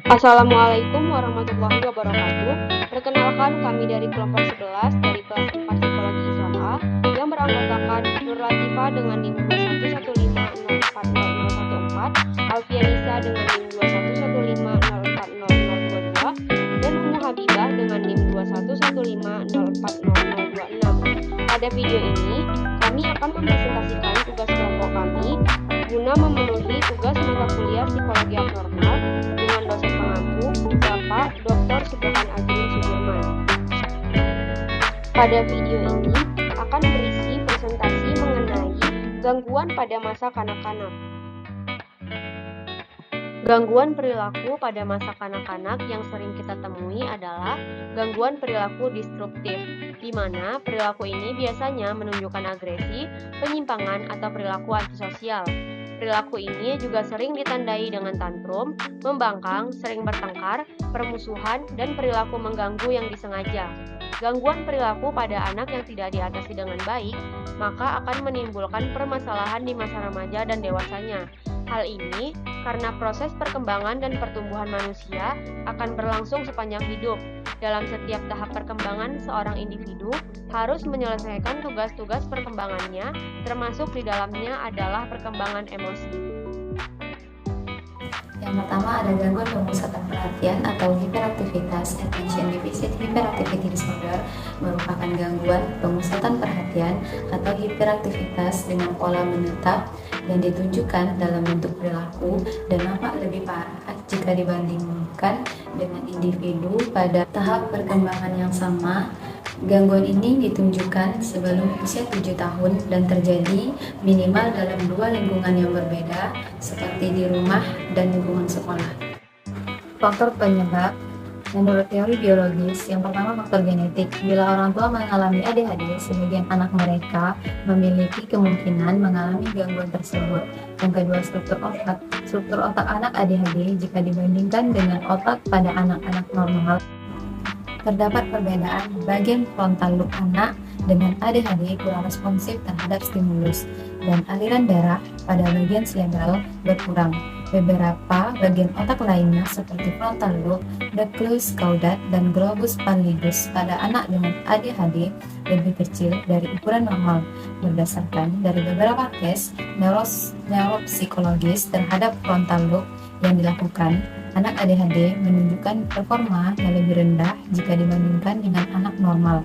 Assalamualaikum warahmatullahi wabarakatuh. Perkenalkan kami dari kelompok 11 dari kelas 4 Psikologi Islam A yang beranggotakan Nur Latifa dengan NIM 211504014, Alfianisa dengan NIM 211504022, dan Ummu Habibah dengan NIM 211504026. Pada video ini, kami akan mempresentasikan tugas kelompok kami guna memenuhi tugas mata kuliah Psikologi Abnormal dengan dosen pengampu, Bapak Dr. Subhan Azrin Sudirman. Pada video ini akan berisi presentasi mengenai gangguan pada masa kanak-kanak. Gangguan perilaku pada masa kanak-kanak yang sering kita temui adalah gangguan perilaku disruptif, di mana perilaku ini biasanya menunjukkan agresi, penyimpangan, atau perilaku antisosial. Perilaku ini juga sering ditandai dengan tantrum, membangkang, sering bertengkar, permusuhan, dan perilaku mengganggu yang disengaja. Gangguan perilaku pada anak yang tidak diatasi dengan baik, maka akan menimbulkan permasalahan di masa remaja dan dewasanya. Hal ini karena proses perkembangan dan pertumbuhan manusia akan berlangsung sepanjang hidup. Dalam setiap tahap perkembangan, seorang individu harus menyelesaikan tugas-tugas perkembangannya, termasuk di dalamnya adalah perkembangan emosi. Yang pertama ada gangguan pemusatan perhatian atau hiperaktivitas. Attention Deficit Hyperactivity Disorder merupakan gangguan pemusatan perhatian atau hiperaktivitas dengan pola menetap yang ditunjukkan dalam bentuk perilaku dan nampak lebih parah jika dibandingkan dengan individu pada tahap perkembangan yang sama. Gangguan ini ditunjukkan sebelum usia 7 tahun dan terjadi minimal dalam dua lingkungan yang berbeda seperti di rumah dan lingkungan sekolah. Faktor penyebab menurut teori biologis, yang pertama faktor genetik. Bila orang tua mengalami ADHD, sebagian anak mereka memiliki kemungkinan mengalami gangguan tersebut. Yang kedua, struktur otak. Struktur otak anak ADHD jika dibandingkan dengan otak pada anak-anak normal, terdapat perbedaan. Bagian frontal lobe anak dengan ADHD kurang responsif terhadap stimulus, dan aliran darah pada bagian cerebral berkurang. Beberapa bagian otak lainnya seperti frontal lobe, nucleus caudat, dan globus pallidus pada anak dengan ADHD lebih kecil dari ukuran normal. Berdasarkan dari beberapa tes neuropsikologis terhadap frontal lobe yang dilakukan, anak ADHD menunjukkan performa yang lebih rendah jika dibandingkan dengan anak normal.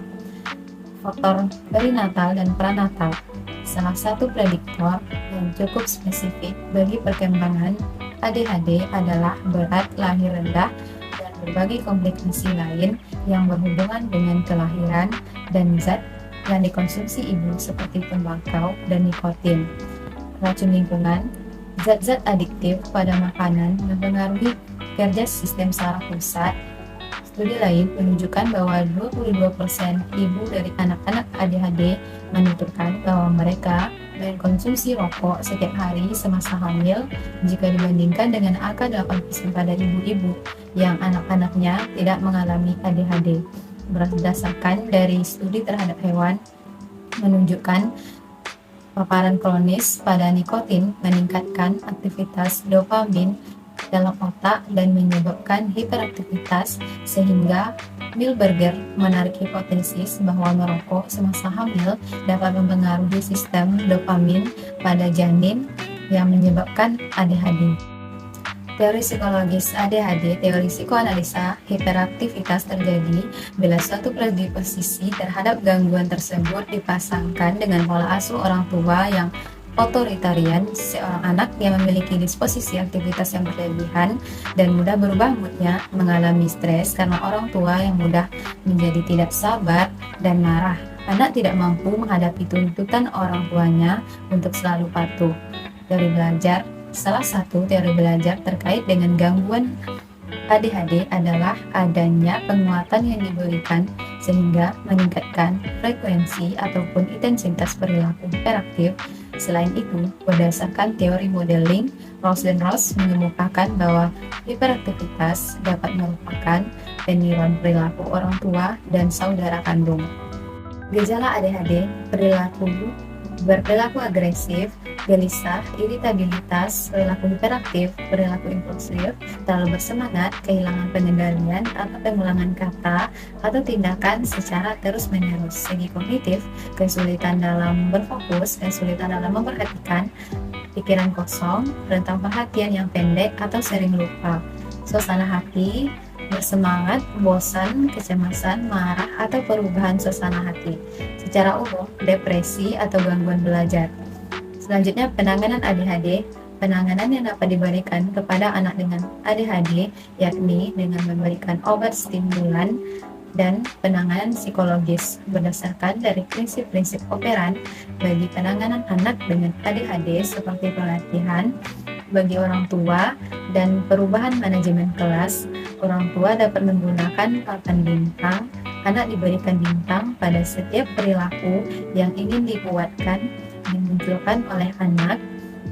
Faktor perinatal dan pranatal. Salah satu prediktor yang cukup spesifik bagi perkembangan ADHD adalah berat lahir rendah dan berbagai komplikasi lain yang berhubungan dengan kelahiran dan zat yang dikonsumsi ibu seperti tembakau dan nikotin. Racun lingkungan, zat-zat adiktif pada makanan mempengaruhi kerja sistem saraf pusat. Studi lain menunjukkan bahwa 22% ibu dari anak-anak ADHD menuturkan bahwa mereka mengkonsumsi rokok setiap hari semasa hamil jika dibandingkan dengan angka 8% pada ibu-ibu yang anak-anaknya tidak mengalami ADHD. Berdasarkan dari studi terhadap hewan menunjukkan paparan kronis pada nikotin meningkatkan aktivitas dopamin dalam otak dan menyebabkan hiperaktivitas, sehingga Milberger menarik hipotesis bahwa merokok semasa hamil dapat mempengaruhi sistem dopamin pada janin yang menyebabkan ADHD. Teori psikologis ADHD. Teori psikoanalisa hiperaktivitas terjadi bila suatu predisposisi terhadap gangguan tersebut dipasangkan dengan pola asuh orang tua yang otoritarian. Seorang anak yang memiliki disposisi aktivitas yang berlebihan dan mudah berubah moodnya mengalami stres karena orang tua yang mudah menjadi tidak sabar dan marah. Anak tidak mampu menghadapi tuntutan orang tuanya untuk selalu patuh. Teori belajar. Salah satu teori belajar terkait dengan gangguan ADHD adalah adanya penguatan yang diberikan sehingga meningkatkan frekuensi ataupun intensitas perilaku hiperaktif. Selain itu, berdasarkan teori modeling, Ross dan Ross mengemukakan bahwa hiperaktivitas dapat merupakan peniruan perilaku orang tua dan saudara kandung. Gejala ADHD, berperilaku agresif, gelisah, iritabilitas, perilaku hiperaktif, perilaku impulsif, terlalu bersemangat, kehilangan pengendalian atau pengulangan kata atau tindakan secara terus-menerus. Segi kognitif, kesulitan dalam berfokus, kesulitan dalam memperhatikan, pikiran kosong, rentang perhatian yang pendek atau sering lupa. Suasana hati, bersemangat, bosan, kecemasan, marah, atau perubahan suasana hati. Secara umum, depresi atau gangguan belajar. Selanjutnya, penanganan ADHD. Penanganan yang dapat diberikan kepada anak dengan ADHD yakni dengan memberikan obat stimulan dan penanganan psikologis berdasarkan dari prinsip-prinsip operan bagi penanganan anak dengan ADHD seperti pelatihan bagi orang tua dan perubahan manajemen kelas. Orang tua dapat menggunakan papan bintang. Anak diberikan bintang pada setiap perilaku yang ingin dikuatkan dimunculkan oleh anak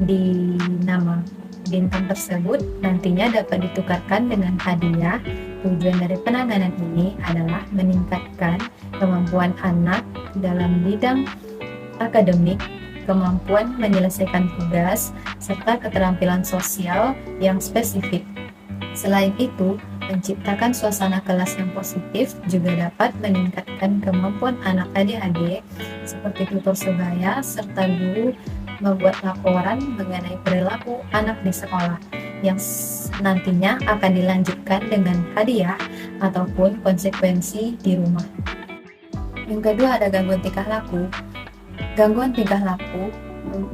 di nama bintang tersebut nantinya dapat ditukarkan dengan hadiah. Tujuan dari penanganan ini adalah meningkatkan kemampuan anak dalam bidang akademik, kemampuan menyelesaikan tugas, serta keterampilan sosial yang spesifik. Selain itu, menciptakan suasana kelas yang positif juga dapat meningkatkan kemampuan anak ADHD seperti tutor sebaya serta guru membuat laporan mengenai perilaku anak di sekolah yang nantinya akan dilanjutkan dengan hadiah ataupun konsekuensi di rumah. Yang kedua ada gangguan tingkah laku. Gangguan tingkah laku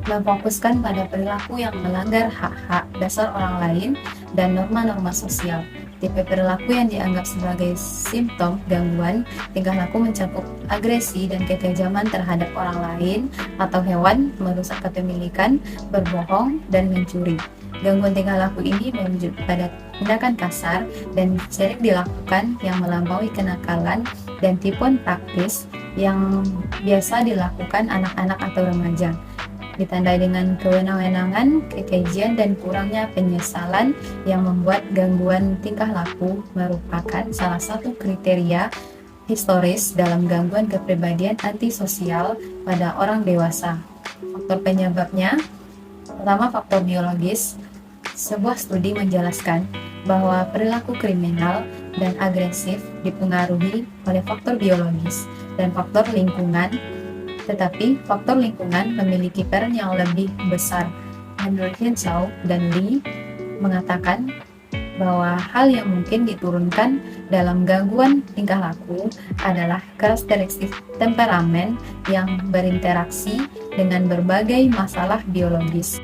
memfokuskan pada perilaku yang melanggar hak-hak dasar orang lain dan norma-norma sosial. Tipe perilaku yang dianggap sebagai simptom gangguan tingkah laku mencakup agresi dan kekejaman terhadap orang lain atau hewan, merusak kepemilikan, berbohong, dan mencuri. Gangguan tingkah laku ini merujuk pada tindakan kasar dan sering dilakukan yang melampaui kenakalan dan tipuan praktis yang biasa dilakukan anak-anak atau remaja. Ditandai dengan kewenang-wenangan, kekejian, dan kurangnya penyesalan yang membuat gangguan tingkah laku merupakan salah satu kriteria historis dalam gangguan kepribadian antisosial pada orang dewasa. Faktor penyebabnya, pertama faktor biologis. Sebuah studi menjelaskan bahwa perilaku kriminal dan agresif dipengaruhi oleh faktor biologis dan faktor lingkungan, tetapi faktor lingkungan memiliki peran yang lebih besar. Menurut Hinshaw dan Lee mengatakan bahwa hal yang mungkin diturunkan dalam gangguan tingkah laku adalah karakteristik temperamen yang berinteraksi dengan berbagai masalah biologis.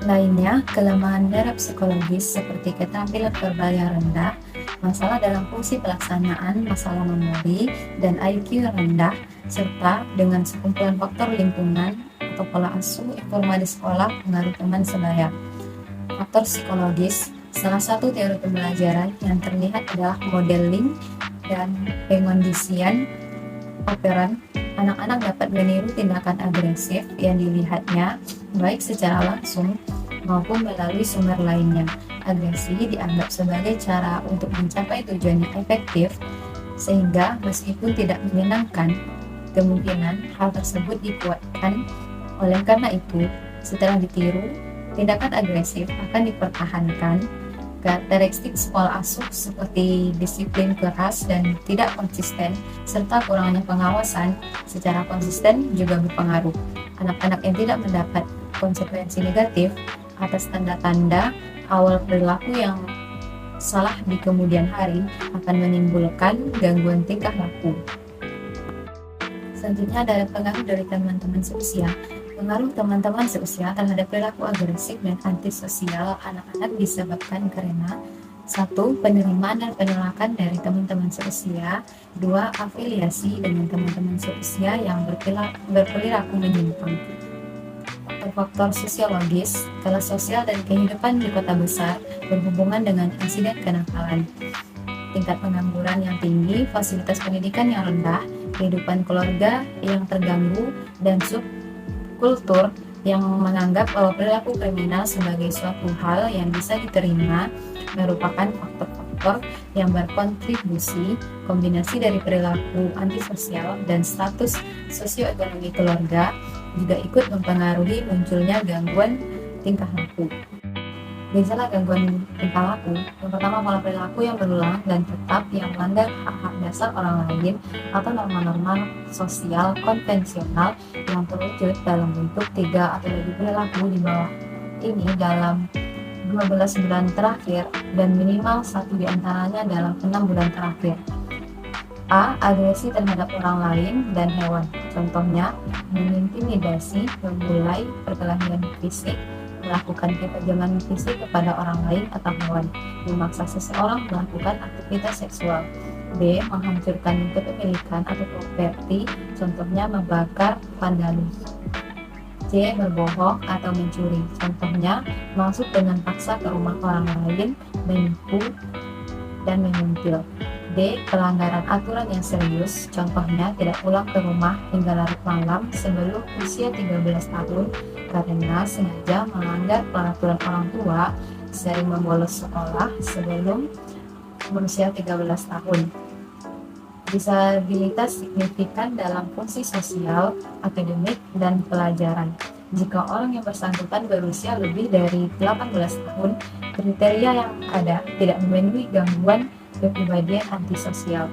Lainnya, kelemahan neuropsikologis seperti keterampilan verbal yang rendah, masalah dalam fungsi pelaksanaan, masalah memori, dan IQ yang rendah, serta dengan sekumpulan faktor lingkungan atau pola asuh, informa di sekolah, pengaruh teman sebaya. Faktor psikologis, salah satu teori pembelajaran yang terlihat adalah modeling dan pengondisian operan. Anak-anak dapat meniru tindakan agresif yang dilihatnya baik secara langsung maupun melalui sumber lainnya. Agresi dianggap sebagai cara untuk mencapai tujuan yang efektif, sehingga meskipun tidak menyenangkan, kemungkinan hal tersebut dikuatkan. Oleh karena itu, setelah ditiru, tindakan agresif akan dipertahankan. Karakteristik pola asuh seperti disiplin keras dan tidak konsisten, serta kurangnya pengawasan secara konsisten juga berpengaruh. Anak-anak yang tidak mendapat konsekuensi negatif atas tanda-tanda awal perilaku yang salah di kemudian hari akan menimbulkan gangguan tingkah laku. Selanjutnya ada pengaruh dari teman-teman seusia. Pengaruh teman-teman seusia terhadap perilaku agresif dan antisosial anak-anak disebabkan karena 1. Penerimaan dan penolakan dari teman-teman seusia. 2. Afiliasi dengan teman-teman seusia yang berperilaku menyimpang. Faktor sosiologis, kelas sosial dan kehidupan di kota besar berhubungan dengan insiden kenakalan. Tingkat pengangguran yang tinggi, fasilitas pendidikan yang rendah, kehidupan keluarga yang terganggu, dan subkultur yang menganggap bahwa perilaku kriminal sebagai suatu hal yang bisa diterima merupakan faktor-faktor yang berkontribusi. Kombinasi dari perilaku antisosial dan status sosioekonomi keluarga juga ikut mempengaruhi munculnya gangguan tingkah laku. Gejala gangguan tingkah laku, yang pertama pola perilaku yang berulang dan tetap yang melanggar hak-hak dasar orang lain atau norma-norma sosial konvensional yang terwujud dalam bentuk 3 atau lebih perilaku di bawah ini dalam 12 bulan terakhir dan minimal 1 diantaranya dalam 6 bulan terakhir. A. Agresi terhadap orang lain dan hewan. Contohnya, mengintimidasi, memulai perkelahian fisik, melakukan kekejaman fisik kepada orang lain atau hewan, memaksa seseorang melakukan aktivitas seksual. B. Menghancurkan kepemilikan atau properti, contohnya membakar vandalisme. C. Berbohong atau mencuri, contohnya masuk dengan paksa ke rumah orang lain, menipu, dan menyentil. D. Pelanggaran aturan yang serius, contohnya tidak pulang ke rumah hingga larut malam sebelum usia 13 tahun karena sengaja melanggar peraturan orang tua, sering membolos sekolah sebelum berusia 13 tahun. Disabilitas signifikan dalam fungsi sosial, akademik, dan pelajaran. Jika orang yang bersangkutan berusia lebih dari 18 tahun, kriteria yang ada tidak memenuhi gangguan kepribadian antisosial.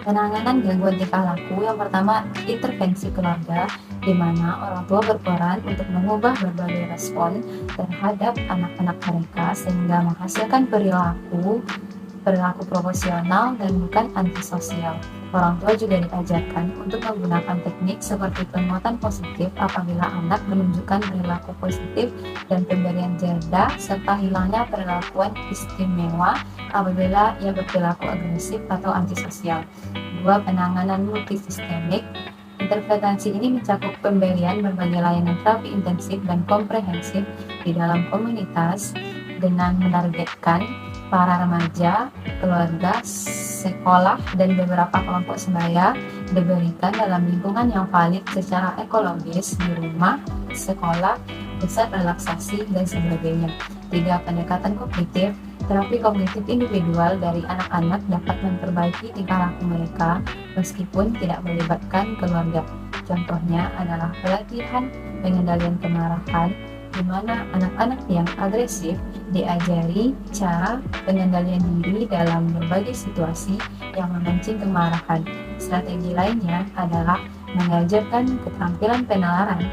Penanganan gangguan tingkah laku yang pertama, intervensi keluarga, di mana orang tua berperan untuk mengubah berbagai respon terhadap anak-anak mereka sehingga menghasilkan perilaku proporsional dan bukan antisosial. Orang tua juga diajarkan untuk menggunakan teknik seperti penguatan positif apabila anak menunjukkan perilaku positif dan pemberian jeda serta hilangnya perilakuan istimewa apabila ia berperilaku agresif atau antisosial. 2. Penanganan multisistemik. Intervensi ini mencakup pemberian berbagai layanan terapi intensif dan komprehensif di dalam komunitas dengan menargetkan para remaja, keluarga, sekolah, dan beberapa kelompok sebaya diberikan dalam lingkungan yang valid secara ekologis di rumah, sekolah, pusat relaksasi, dan sebagainya. 3. Pendekatan kognitif. Terapi kognitif individual dari anak-anak dapat memperbaiki tingkah laku mereka meskipun tidak melibatkan keluarga. Contohnya adalah pelatihan pengendalian kemarahan, di mana anak-anak yang agresif diajari cara pengendalian diri dalam berbagai situasi yang memancing kemarahan. Strategi lainnya adalah mengajarkan keterampilan penalaran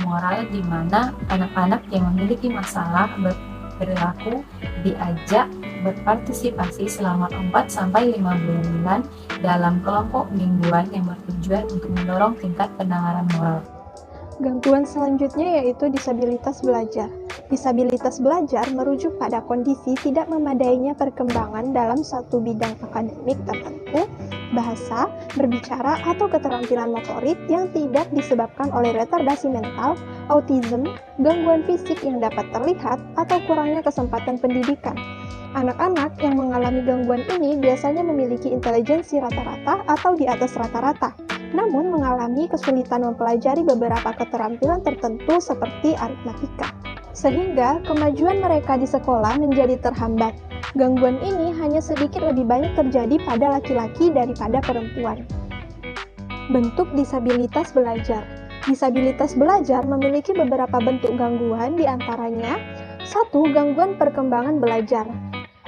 moral di mana anak-anak yang memiliki masalah berperilaku diajak berpartisipasi selama 4-5 bulan dalam kelompok mingguan yang bertujuan untuk mendorong tingkat penalaran moral. Gangguan selanjutnya yaitu disabilitas belajar. Disabilitas belajar merujuk pada kondisi tidak memadainya perkembangan dalam satu bidang akademik tertentu, bahasa, berbicara, atau keterampilan motorik yang tidak disebabkan oleh retardasi mental, autism, gangguan fisik yang dapat terlihat, atau kurangnya kesempatan pendidikan. Anak-anak yang mengalami gangguan ini biasanya memiliki intelijensi rata-rata atau di atas rata-rata, namun mengalami kesulitan mempelajari beberapa keterampilan tertentu seperti aritmatika, sehingga kemajuan mereka di sekolah menjadi terhambat. Gangguan ini hanya sedikit lebih banyak terjadi pada laki-laki daripada perempuan. Bentuk disabilitas belajar. Disabilitas belajar memiliki beberapa bentuk gangguan, diantaranya 1. Gangguan perkembangan belajar.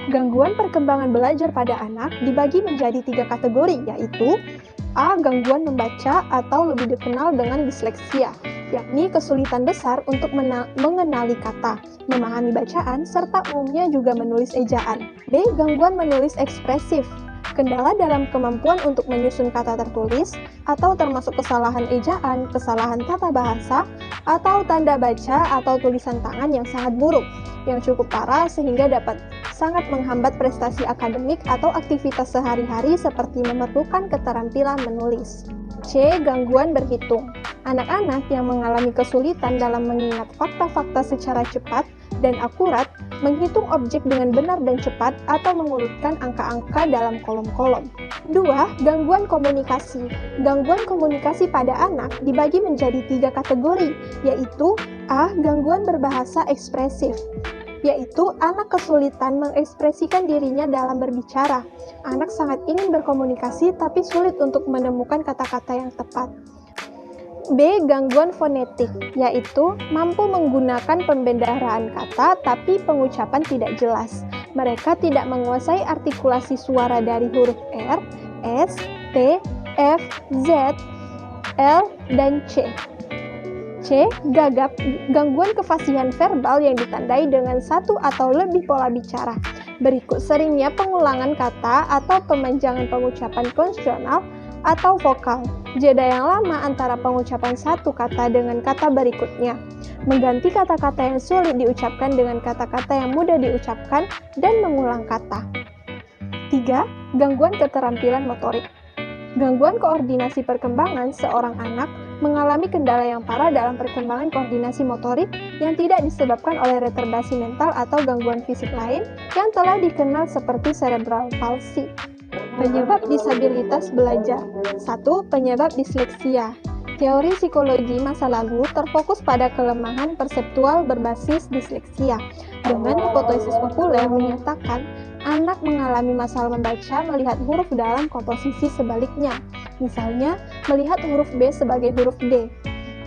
Gangguan perkembangan belajar pada anak dibagi menjadi 3 kategori, yaitu A. Gangguan membaca atau lebih dikenal dengan disleksia, yakni kesulitan besar untuk mengenali kata, memahami bacaan, serta umumnya juga menulis ejaan. B. Gangguan menulis ekspresif, kendala dalam kemampuan untuk menyusun kata tertulis, atau termasuk kesalahan ejaan, kesalahan tata bahasa, atau tanda baca atau tulisan tangan yang sangat buruk, yang cukup parah sehingga dapat sangat menghambat prestasi akademik atau aktivitas sehari-hari seperti memerlukan keterampilan menulis. C. Gangguan berhitung. Anak-anak yang mengalami kesulitan dalam mengingat fakta-fakta secara cepat dan akurat, menghitung objek dengan benar dan cepat, atau mengurutkan angka-angka dalam kolom-kolom. 2. Gangguan komunikasi. Gangguan komunikasi pada anak dibagi menjadi 3 kategori, yaitu A. Gangguan berbahasa ekspresif, yaitu anak kesulitan mengekspresikan dirinya dalam berbicara. Anak sangat ingin berkomunikasi tapi sulit untuk menemukan kata-kata yang tepat. B. Gangguan fonetik, yaitu mampu menggunakan pembendaharaan kata tapi pengucapan tidak jelas. Mereka tidak menguasai artikulasi suara dari huruf R, S, T, F, Z, L, dan C. C. Gagap, gangguan kefasihan verbal yang ditandai dengan satu atau lebih pola bicara. Berikut seringnya pengulangan kata atau pemanjangan pengucapan konsonantal atau vokal. Jeda yang lama antara pengucapan satu kata dengan kata berikutnya. Mengganti kata-kata yang sulit diucapkan dengan kata-kata yang mudah diucapkan dan mengulang kata. 3. Gangguan keterampilan motorik. Gangguan koordinasi perkembangan seorang anak mengalami kendala yang parah dalam perkembangan koordinasi motorik yang tidak disebabkan oleh retardasi mental atau gangguan fisik lain yang telah dikenal seperti cerebral palsy. Penyebab disabilitas belajar. 1. Penyebab disleksia. Teori psikologi masa lalu terfokus pada kelemahan perseptual berbasis disleksia, dengan hipotesis populer menyatakan anak mengalami masalah membaca melihat huruf dalam komposisi sebaliknya, misalnya melihat huruf B sebagai huruf D.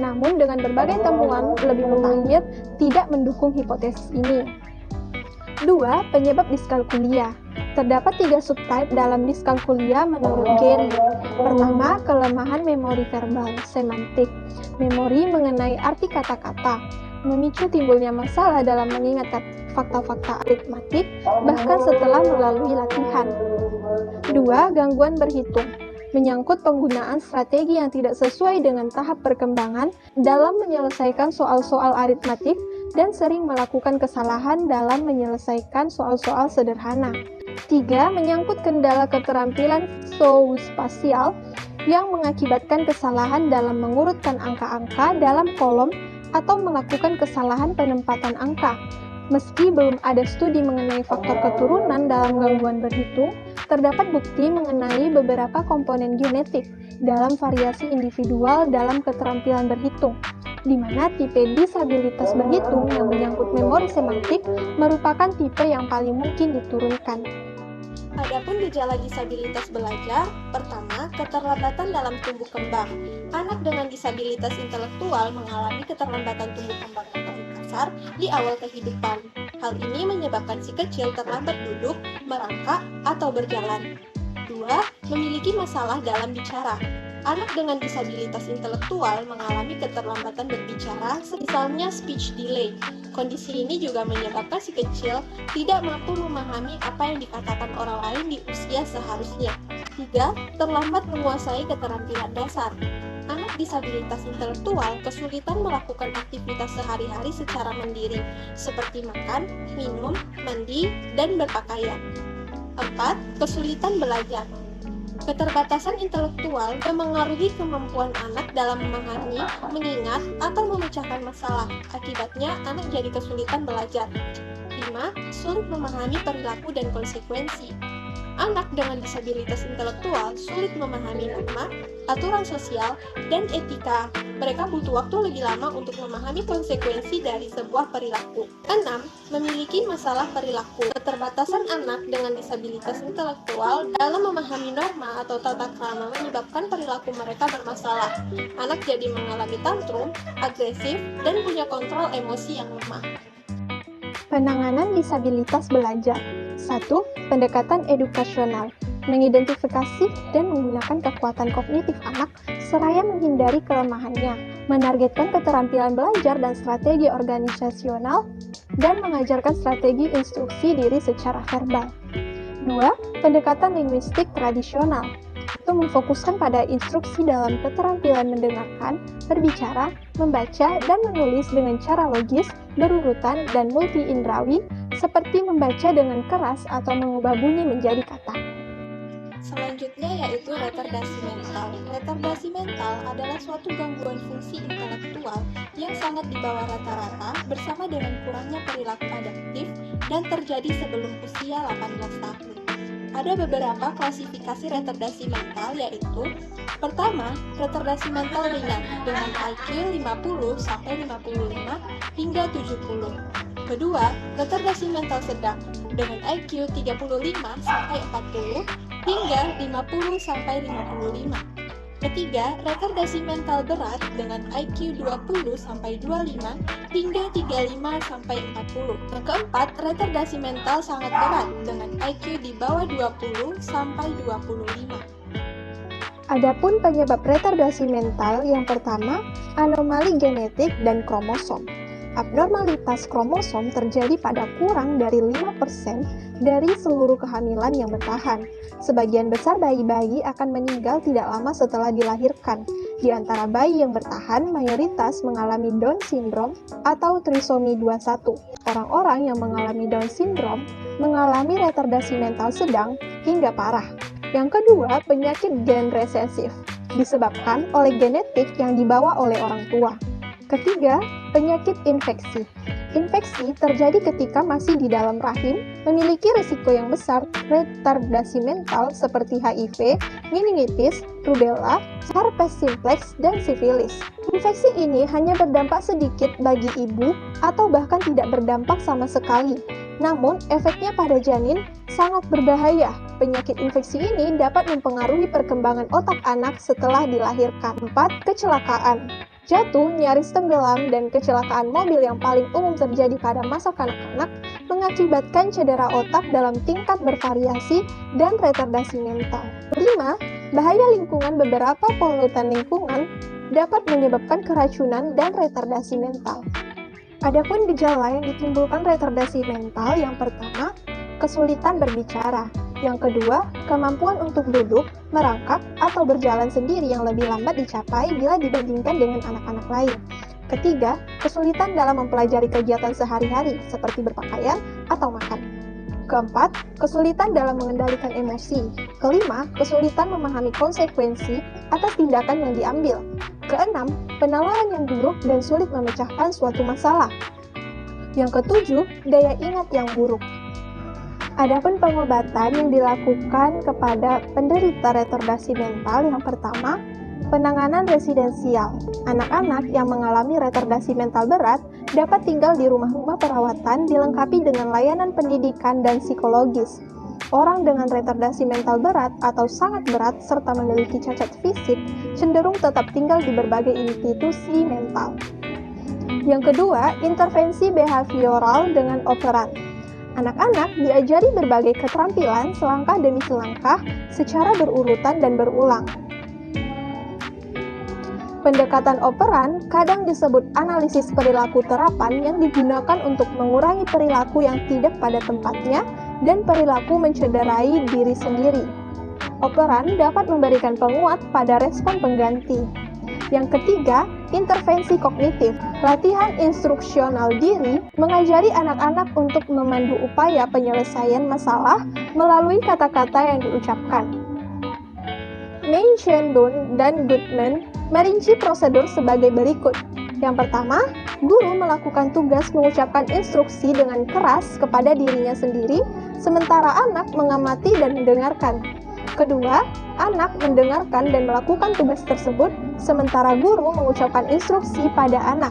Namun dengan berbagai temuan lebih mutakhir tidak mendukung hipotesis ini. 2. Penyebab diskalkulia. Terdapat 3 subtype dalam diskalkulia menurut Gary. Pertama, kelemahan memori verbal, semantik. Memori mengenai arti kata-kata, memicu timbulnya masalah dalam mengingat fakta-fakta aritmatik, bahkan setelah melalui latihan. 2. Gangguan berhitung. Menyangkut penggunaan strategi yang tidak sesuai dengan tahap perkembangan dalam menyelesaikan soal-soal aritmatik dan sering melakukan kesalahan dalam menyelesaikan soal-soal sederhana. 3. Menyangkut kendala keterampilan zoospasial yang mengakibatkan kesalahan dalam mengurutkan angka-angka dalam kolom atau melakukan kesalahan penempatan angka. Meski belum ada studi mengenai faktor keturunan dalam gangguan berhitung, terdapat bukti mengenai beberapa komponen genetik dalam variasi individual dalam keterampilan berhitung, di mana tipe disabilitas berhitung yang menyangkut memori semantik merupakan tipe yang paling mungkin diturunkan. Adapun gejala disabilitas belajar, pertama, keterlambatan dalam tumbuh kembang. Anak dengan disabilitas intelektual mengalami keterlambatan tumbuh kembang motorik kasar di awal kehidupan. Hal ini menyebabkan si kecil terlambat duduk, merangkak, atau berjalan. 2. Memiliki masalah dalam bicara. Anak dengan disabilitas intelektual mengalami keterlambatan berbicara, misalnya speech delay. Kondisi ini juga menyebabkan si kecil tidak mampu memahami apa yang dikatakan orang lain di usia seharusnya. 3. Terlambat menguasai keterampilan dasar. Anak disabilitas intelektual kesulitan melakukan aktivitas sehari-hari secara mandiri, seperti makan, minum, mandi, dan berpakaian. 4. Kesulitan belajar. Keterbatasan intelektual memengaruhi kemampuan anak dalam memahami, mengingat, atau memecahkan masalah. Akibatnya, anak jadi kesulitan belajar. 5. Sulit memahami perilaku dan konsekuensi. Anak dengan disabilitas intelektual sulit memahami norma, aturan sosial, dan etika. Mereka butuh waktu lebih lama untuk memahami konsekuensi dari sebuah perilaku. 6. Memiliki masalah perilaku. Keterbatasan anak dengan disabilitas intelektual dalam memahami norma atau tata krama menyebabkan perilaku mereka bermasalah. Anak jadi mengalami tantrum, agresif, dan punya kontrol emosi yang lemah. Penanganan disabilitas belajar. 1. Pendekatan edukasional. Mengidentifikasi dan menggunakan kekuatan kognitif anak seraya menghindari kelemahannya, menargetkan keterampilan belajar dan strategi organisasional, dan mengajarkan strategi instruksi diri secara verbal. 2. Pendekatan linguistik tradisional. Itu memfokuskan pada instruksi dalam keterampilan mendengarkan, berbicara, membaca, dan menulis dengan cara logis, berurutan, dan multi-indrawi, seperti membaca dengan keras atau mengubah bunyi menjadi kata. Selanjutnya yaitu retardasi mental. Retardasi mental adalah suatu gangguan fungsi intelektual yang sangat di bawah rata-rata bersama dengan kurangnya perilaku adaptif dan terjadi sebelum usia 18 tahun. Ada beberapa klasifikasi retardasi mental yaitu: pertama, retardasi mental ringan dengan IQ 50 sampai 55 hingga 70. Kedua, retardasi mental sedang dengan IQ 35 sampai 40 hingga 50 sampai 55. Ketiga, retardasi mental berat dengan IQ 20-25 hingga 35-40. Yang keempat, retardasi mental sangat berat dengan IQ di bawah 20-25. Adapun penyebab retardasi mental yang pertama, anomali genetik dan kromosom. Abnormalitas kromosom terjadi pada kurang dari 5% dari seluruh kehamilan yang bertahan. Sebagian besar bayi-bayi akan meninggal tidak lama setelah dilahirkan. Di antara bayi yang bertahan, mayoritas mengalami Down syndrome atau trisomi 21. Orang-orang yang mengalami Down syndrome mengalami retardasi mental sedang hingga parah. Yang kedua, penyakit gen resesif, disebabkan oleh genetik yang dibawa oleh orang tua. Ketiga, penyakit infeksi. Infeksi terjadi ketika masih di dalam rahim, memiliki risiko yang besar retardasi mental seperti HIV, meningitis, rubella, herpes simplex, dan sifilis. Infeksi ini hanya berdampak sedikit bagi ibu atau bahkan tidak berdampak sama sekali. Namun, efeknya pada janin sangat berbahaya. Penyakit infeksi ini dapat mempengaruhi perkembangan otak anak setelah dilahirkan. 4. Kecelakaan. Jatuh, nyaris tenggelam, dan kecelakaan mobil yang paling umum terjadi pada masa kanak-kanak mengakibatkan cedera otak dalam tingkat bervariasi dan retardasi mental. 5. Bahaya lingkungan. Beberapa polutan lingkungan dapat menyebabkan keracunan dan retardasi mental. Adapun gejala yang ditimbulkan retardasi mental yang pertama, kesulitan berbicara. Yang kedua, kemampuan untuk duduk, merangkak, atau berjalan sendiri yang lebih lambat dicapai bila dibandingkan dengan anak-anak lain. Ketiga, kesulitan dalam mempelajari kegiatan sehari-hari seperti berpakaian atau makan. Keempat, kesulitan dalam mengendalikan emosi. Kelima, kesulitan memahami konsekuensi atas tindakan yang diambil. Keenam, penalaran yang buruk dan sulit memecahkan suatu masalah. Yang ketujuh, daya ingat yang buruk. Adapun pengobatan yang dilakukan kepada penderita retardasi mental yang pertama, penanganan residensial. Anak-anak yang mengalami retardasi mental berat dapat tinggal di rumah-rumah perawatan dilengkapi dengan layanan pendidikan dan psikologis. Orang dengan retardasi mental berat atau sangat berat serta memiliki cacat fisik cenderung tetap tinggal di berbagai institusi mental. Yang kedua, intervensi behavioral dengan operan. Anak-anak diajari berbagai keterampilan selangkah demi selangkah secara berurutan dan berulang. Pendekatan operan kadang disebut analisis perilaku terapan yang digunakan untuk mengurangi perilaku yang tidak pada tempatnya dan perilaku mencederai diri sendiri. Operan dapat memberikan penguat pada respon pengganti. Yang ketiga, intervensi kognitif. Latihan instruksional diri mengajari anak-anak untuk memandu upaya penyelesaian masalah melalui kata-kata yang diucapkan. Menchendon dan Goodman merinci prosedur sebagai berikut. Yang pertama, guru melakukan tugas mengucapkan instruksi dengan keras kepada dirinya sendiri, sementara anak mengamati dan mendengarkan. Kedua, anak mendengarkan dan melakukan tugas tersebut, sementara guru mengucapkan instruksi pada anak.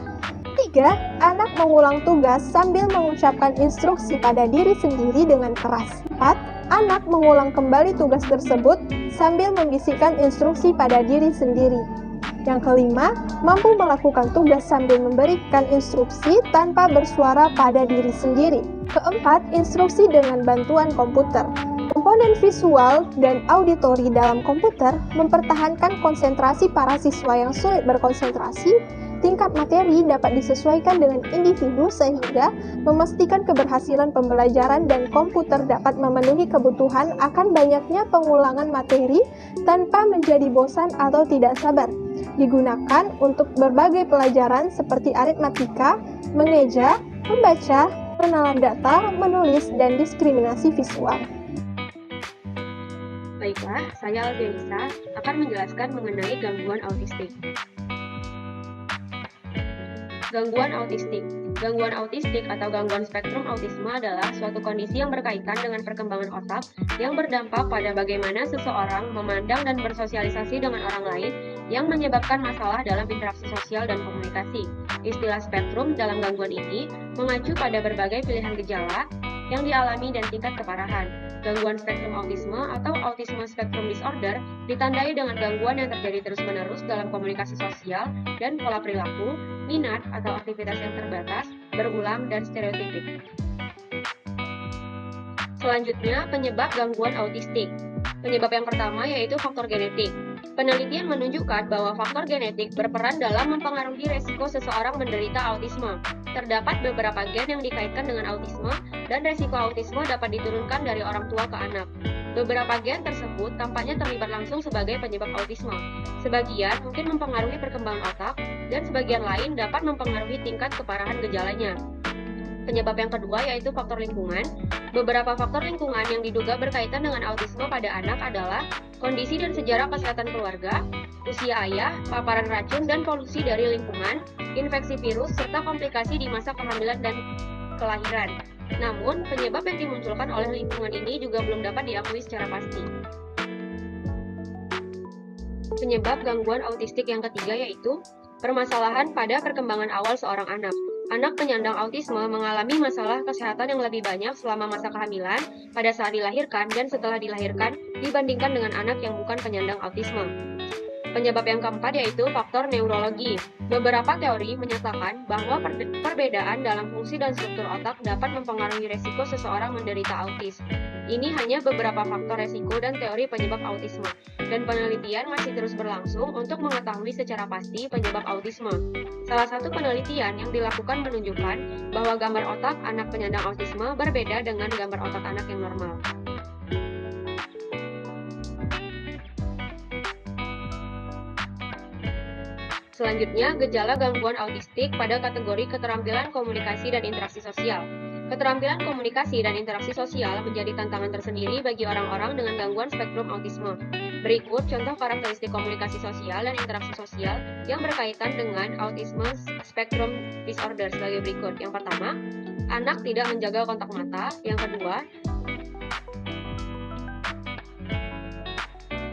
Tiga, anak mengulang tugas sambil mengucapkan instruksi pada diri sendiri dengan keras. 4. Anak mengulang kembali tugas tersebut sambil membisikkan instruksi pada diri sendiri. Yang kelima, mampu melakukan tugas sambil memberikan instruksi tanpa bersuara pada diri sendiri. Keempat, instruksi dengan bantuan komputer. Komponen visual dan auditori dalam komputer mempertahankan konsentrasi para siswa yang sulit berkonsentrasi. Tingkat materi dapat disesuaikan dengan individu sehingga memastikan keberhasilan pembelajaran dan komputer dapat memenuhi kebutuhan akan banyaknya pengulangan materi tanpa menjadi bosan atau tidak sabar. Digunakan untuk berbagai pelajaran seperti aritmatika, mengeja, membaca, pengenalan data, menulis, dan diskriminasi visual. Baiklah, saya Alfianisa akan menjelaskan mengenai gangguan autistik. Gangguan autistik. Gangguan autistik atau gangguan spektrum autisme adalah suatu kondisi yang berkaitan dengan perkembangan otak yang berdampak pada bagaimana seseorang memandang dan bersosialisasi dengan orang lain yang menyebabkan masalah dalam interaksi sosial dan komunikasi. Istilah spektrum dalam gangguan ini mengacu pada berbagai pilihan gejala yang dialami dan tingkat keparahan. Gangguan spektrum autisme atau autism spectrum disorder ditandai dengan gangguan yang terjadi terus-menerus dalam komunikasi sosial dan pola perilaku, minat atau aktivitas yang terbatas, berulang, dan stereotipik. Selanjutnya, penyebab gangguan autistik. Penyebab yang pertama yaitu faktor genetik. Penelitian menunjukkan bahwa faktor genetik berperan dalam mempengaruhi resiko seseorang menderita autisme. Terdapat beberapa gen yang dikaitkan dengan autisme, dan resiko autisme dapat diturunkan dari orang tua ke anak. Beberapa gen tersebut tampaknya terlibat langsung sebagai penyebab autisme. Sebagian mungkin mempengaruhi perkembangan otak, dan sebagian lain dapat mempengaruhi tingkat keparahan gejalanya. Penyebab yang kedua yaitu faktor lingkungan. Beberapa faktor lingkungan yang diduga berkaitan dengan autisme pada anak adalah kondisi dan sejarah kesehatan keluarga, usia ayah, paparan racun dan polusi dari lingkungan, infeksi virus, serta komplikasi di masa kehamilan dan kelahiran. Namun, penyebab yang dimunculkan oleh lingkungan ini juga belum dapat diakui secara pasti. Penyebab gangguan autistik yang ketiga yaitu permasalahan pada perkembangan awal seorang anak. Anak penyandang autisme mengalami masalah kesehatan yang lebih banyak selama masa kehamilan, pada saat dilahirkan, dan setelah dilahirkan dibandingkan dengan anak yang bukan penyandang autisme. Penyebab yang keempat yaitu faktor neurologi. Beberapa teori menyatakan bahwa perbedaan dalam fungsi dan struktur otak dapat mempengaruhi resiko seseorang menderita autis. Ini hanya beberapa faktor resiko dan teori penyebab autisme, dan penelitian masih terus berlangsung untuk mengetahui secara pasti penyebab autisme. Salah satu penelitian yang dilakukan menunjukkan bahwa gambar otak anak penyandang autisme berbeda dengan gambar otak anak yang normal. Selanjutnya, gejala gangguan autistik pada kategori keterampilan komunikasi dan interaksi sosial. Keterampilan komunikasi dan interaksi sosial menjadi tantangan tersendiri bagi orang-orang dengan gangguan spektrum autisme. Berikut contoh karakteristik komunikasi sosial dan interaksi sosial yang berkaitan dengan autisme spectrum disorder sebagai berikut. Yang pertama, anak tidak menjaga kontak mata. Yang kedua,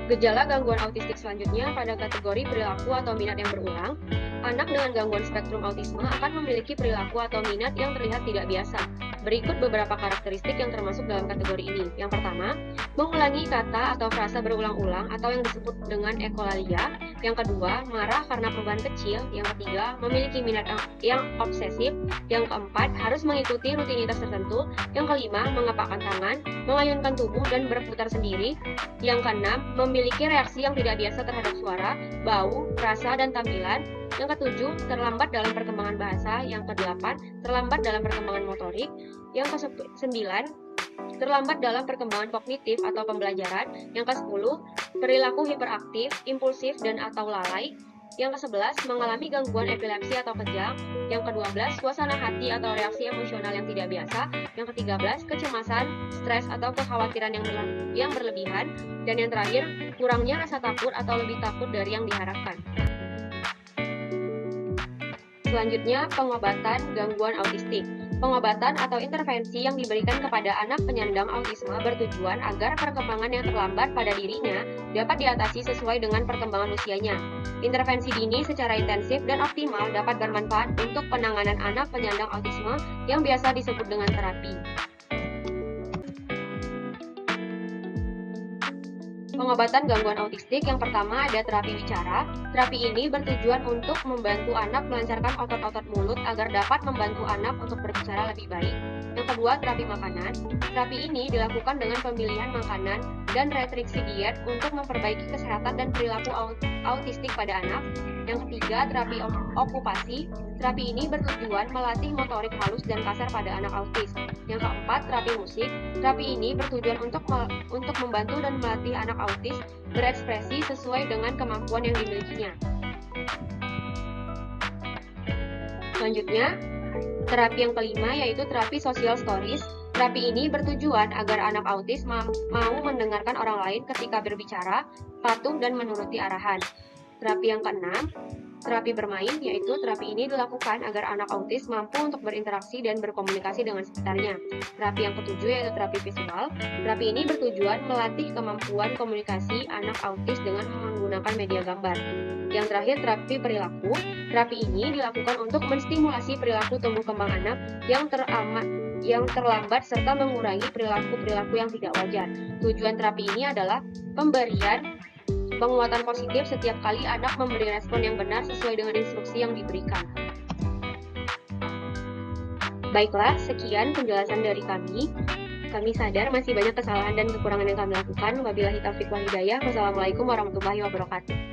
gejala gangguan autistik selanjutnya pada kategori perilaku atau minat yang berulang. Anak dengan gangguan spektrum autisme akan memiliki perilaku atau minat yang terlihat tidak biasa. Berikut beberapa karakteristik yang termasuk dalam kategori ini. Yang pertama, mengulangi kata atau frasa berulang-ulang atau yang disebut dengan ekolalia. Yang kedua, marah karena perubahan kecil. Yang ketiga, memiliki minat yang obsesif. Yang keempat, harus mengikuti rutinitas tertentu. Yang kelima, mengepakkan tangan, mengayunkan tubuh dan berputar sendiri. Yang keenam, memiliki reaksi yang tidak biasa terhadap suara, bau, rasa, dan tampilan. Yang ketujuh, terlambat dalam perkembangan bahasa. Yang kedelapan, terlambat dalam perkembangan motorik. Yang kesembilan, terlambat dalam perkembangan kognitif atau pembelajaran. Yang ke-10, perilaku hiperaktif, impulsif, dan atau lalai. Yang ke-11, mengalami gangguan epilepsi atau kejang. Yang ke-12, suasana hati atau reaksi emosional yang tidak biasa. Yang ke-13, kecemasan, stres atau kekhawatiran yang berlebihan. Dan yang terakhir, kurangnya rasa takut atau lebih takut dari yang diharapkan. Selanjutnya, pengobatan gangguan autistik. Pengobatan atau intervensi yang diberikan kepada anak penyandang autisme bertujuan agar perkembangan yang terlambat pada dirinya dapat diatasi sesuai dengan perkembangan usianya. Intervensi dini secara intensif dan optimal dapat bermanfaat untuk penanganan anak penyandang autisme yang biasa disebut dengan terapi. Pengobatan gangguan autistik yang pertama ada terapi bicara. Terapi ini bertujuan untuk membantu anak melancarkan otot-otot mulut agar dapat membantu anak untuk berbicara lebih baik. Yang kedua, terapi makanan. Terapi ini dilakukan dengan pemilihan makanan dan restriksi diet untuk memperbaiki kesehatan dan perilaku autistik pada anak. Yang ketiga, terapi okupasi. Terapi ini bertujuan melatih motorik halus dan kasar pada anak autis. Yang keempat, terapi musik. Terapi ini bertujuan untuk membantu dan melatih anak autis berekspresi sesuai dengan kemampuan yang dimilikinya. Selanjutnya, terapi yang kelima yaitu terapi social stories. Terapi ini bertujuan agar anak autis mau mendengarkan orang lain ketika berbicara, patuh dan menuruti arahan. Terapi yang keenam, terapi bermain, yaitu terapi ini dilakukan agar anak autis mampu untuk berinteraksi dan berkomunikasi dengan sekitarnya. Terapi yang ketujuh yaitu terapi visual. Terapi ini bertujuan melatih kemampuan komunikasi anak autis dengan menggunakan media gambar. Yang terakhir, terapi perilaku. Terapi ini dilakukan untuk menstimulasi perilaku tumbuh kembang anak yang yang terlambat serta mengurangi perilaku-perilaku yang tidak wajar. Tujuan terapi ini adalah pemberian penguatan positif setiap kali anak memberi respon yang benar sesuai dengan instruksi yang diberikan. Baiklah, sekian penjelasan dari kami. Kami sadar masih banyak kesalahan dan kekurangan yang kami lakukan. Wabillahi taufiq wal hidayah. Wassalamualaikum warahmatullahi wabarakatuh.